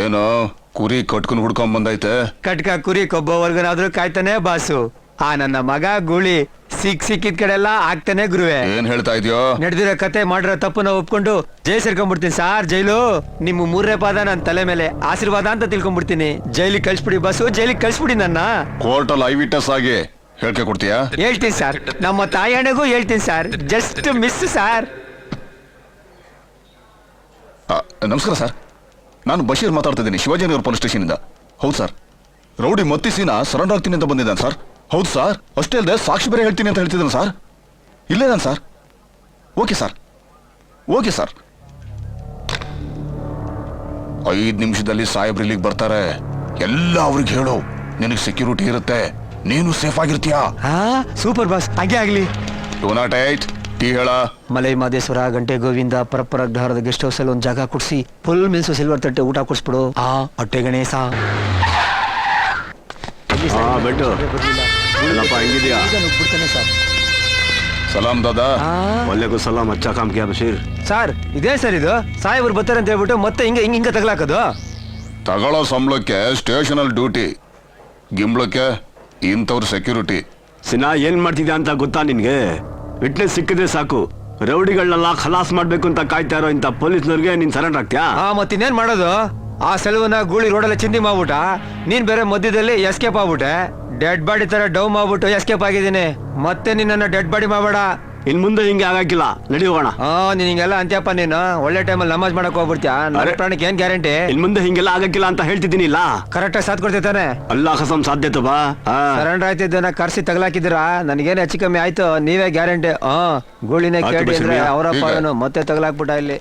ಏನೋ ಕುರಿ ಕಟ್ಕೊಂಡು ಹುಡ್ಕೊಂಡ್ ಬಂದೈತೆ. ಕಟ್ಕ ಕುರಿ ಕೊಬ್ಬವರ್ಗನಾದ್ರೂ ಕಾಯ್ತಾನೆ ಬಾಸು. ಆ ನನ್ನ ಮಗ ಗೂಳಿ ಸಿಕ್ಕಿದ ಕಡೆಲ್ಲ ಆಗ್ತಾನೆ ಗುರುವೆ. ಏನ್ ಹೇಳ್ತಾ ಇದೆಯೋ? ನಡೆದಿರೋ ಕತೆ ಮಾಡಿರೋ ತಪ್ಪನ್ನ ಒಪ್ಕೊಂಡು ಜೈಲ್ ಸೇರ್ಕೊಂಡ್ಬಿಡ್ತೀನಿ ಸಾರ್. ಜೈಲು ನಿಮ್ಮ 3ನೇ ಪಾದ ನನ್ನ ತಲೆ ಮೇಲೆ ಆಶೀರ್ವಾದ ಅಂತ ತಿಳ್ಕೊಂಡ್ಬಿಡ್ತೀನಿ. ಜೈಲಿಗೆ ಕಳ್ಸ್ಬಿಡಿ ಬಾಸು, ಜೈಲಿಗೆ ಕಳ್ಸ್ಬಿಡಿ ನನ್ನ. ಕೋರ್ಟಲ್ಲಿ ಐ ವಿಟ್ನೆಸ್ ಆಗಿ ಹೇಳ್ಕೆ ಕೊಡ್ತೀಯಾ? ಹೇಳ್ತೀನಿ ಸರ್, ನಮ್ಮ ತಾಯಣ್ಣಗೂ ಹೇಳ್ತೀನಿ ಸರ್. Just miss sir. ನಮಸ್ಕಾರ ಸರ್, ನಾನು ಬಶೀರ್ ಮಾತಾಡ್ತಾ ಇದ್ದೀನಿ, ಶಿವಾಜಿನಗರ ಪೊಲೀಸ್ ಸ್ಟೇಷನ್ ಇಂದ. ಹೌದು ಸರ್, ರೌಡಿ ಮತ್ತಿಸಿನ ಸರೆಂಡರ್ ಆಗ್ತೀನಿ ಅಂತ ಬಂದಿದ್ದಾನೆ ಸರ್. ಹೌದು ಸರ್, ಅಷ್ಟೇ ಅಲ್ಲದೆ ಸಾಕ್ಷಿ ಬೇರೆ ಹೇಳ್ತೀನಿ ಅಂತ ಹೇಳ್ತಿದ್ದಾನೆ ಸರ್. ಇಲ್ಲೇದಾನೆ sir. Okay sir, okay sir. 5 ನಿಮಿಷದಲ್ಲಿ ಸಾಹೇಬ್ರು ಇಲ್ಲಿಗೆ ಬರ್ತಾರೆ. ಎಲ್ಲ ಅವ್ರಿಗೆ ಹೇಳು, ನಿನಗೆ ಸೆಕ್ಯೂರಿಟಿ ಇರುತ್ತೆ, ನೀನು ಸೇಫ್ ಆಗಿರ್ತೀಯಾ? ಸೂಪರ್ ಬಾಸ್, ಹಾಗೆ ಆಗ್ಲಿ. ಡೂ ನಾಟ್ ಏಟ್ ಟೀ ಹೇಳ. ಮಲೈ ಮಾದೇಶ್ವರ, ಗಂಟೆ ಗೋವಿಂದ, ಪರಪ್ಪರಗ್ರಹಾರದ ಗೆಸ್ಟ್ ಹೌಸ್ ಅಲ್ಲಿ ಒಂದು ಜಾಗ ಕೊಡ್ಸಿ ಫುಲ್ ಮಿಲ್ಸು ಸಿಲ್ವರ್ ತಟ್ಟೆ ಊಟ ಕೊಡ್ಸ್ಬಿಡು. ಹೊಟ್ಟೆ ಗಣೇಶ. ಸಲಾಂ ದಾದಾ. वालेकुम सलाम. अच्छा काम किया बशीर. ಸರ್ ಇದೇ ಸರ್, ಇದು ಸಾಹೇಬ್ರು ಬರ್ತಾರೆ ಅಂತ ಹೇಳ್ಬಿಟ್ಟು ಮತ್ತೆ ಹಿಂಗ ತಗಲಾಕೋದು. ತಗೊಳ್ಳೋ ಸಂಬಳಕ್ಕೆ ಸ್ಟೇಷನ್ ಅಲ್ಲಿ ಡ್ಯೂಟಿ, ಗಿಂಬಳಕ್ಕೆ ಇಂಥವ್ರ ಸೆಕ್ಯೂರಿಟಿ. ಸಿನಾ ಏನ್ ಮಾಡ್ತಿದ್ಯಾ ಅಂತ ಗೊತ್ತಾ ನಿನ್ಗೆ? ವಿಟ್ನೆಸ್ ಸಿಕ್ಕಿದ್ರೆ ಸಾಕು, ರೌಡಿಗಳನ್ನೆಲ್ಲ ಖಲಾಸ್ ಮಾಡ್ಬೇಕು ಅಂತ ಕಾಯ್ತಾ ಇರೋ ಇಂಥ ಪೊಲೀಸ್ನವ್ರಿಗೆ ನೀನ್ ಸರೆಂಡರ್ ಆಗ್ತೀಯಾ? ಮತ್ತಿನ್ನೇನ್ ಮಾಡೋದು? ಆ ಸೆಲುವನ್ನ ಗೂಳಿ ರೋಡಲ್ಲಿ ಚಿಂದಿ ಮಾಡ್ಬಿಟ್ಟ, ನೀನ್ ಬೇರೆ ಮಧ್ಯದಲ್ಲಿ ಎಸ್ಕೇಪ್ ಆಗ್ಬಿಟ್ಟೆ. ಡೆಡ್ ಬಾಡಿ ತರ ಡೌ ಮಾಡ್ಬಿಟ್ಟು ಎಸ್ಕೇಪ್ ಆಗಿದ್ದೀನಿ. ಮತ್ತೆ ನಿನ್ನ ಡೆಡ್ ಬಾಡಿ ಮಾಡ್ಬೇಡ. ಇನ್ ಮುಂದೆ ಹಿಂಗೆ ಆಗಾಕಿಲ್ಲ, ನಡಿ ಹೋಗೋಣ. ನೀನ್ ಹಿಂಗೆಲ್ಲ ಅಂತ್ಯಪ್ಪ, ನೀನು ಒಳ್ಳೆ ಟೈಮಲ್ಲಿ ನಮಾಜ್ ಮಾಡಕ್ ಹೋಗ್ಬಿಡ್ತೀಯ. ನನ್ನ ಪ್ರಾಣಕ್ಕೆ ಏನ್ ಗ್ಯಾರಂಟಿ? ಇನ್ ಮುಂದೆ ಹಿಂಗೆಲ್ಲ ಆಗಾಕಿಲ್ಲ ಅಂತ ಹೇಳ್ತಿದ್ದೀನಿ. ಇಲ್ಲ ಕರೆಕ್ಟ್ ಆಗಿ ಸಾಥ್ ಕೊಡ್ತಿದ್ದಾನೆ. ಅಲ್ಲಾ ಕಸಂ ಸಾಧ್ಯತೆ ಬಾ. ಸರೆಂಡರ್ ಆಯ್ತಿದ್ದನ್ನ ಕರ್ಸಿ ತಗಲಾಕಿದ್ದೀರಾ, ನನಗೇನು ಹೆಚ್ಚು ಕಮ್ಮಿ ಆಯ್ತು, ನೀವೇ ಗ್ಯಾರಂಟಿ. ಗೂಳಿನೇ ಕೇಳಿ ಅಂದ್ರೆ ಅವರಪ್ಪ ಮತ್ತೆ ತಗಲಾಕ್ಬಿಟ್ಟ ಇಲ್ಲಿ.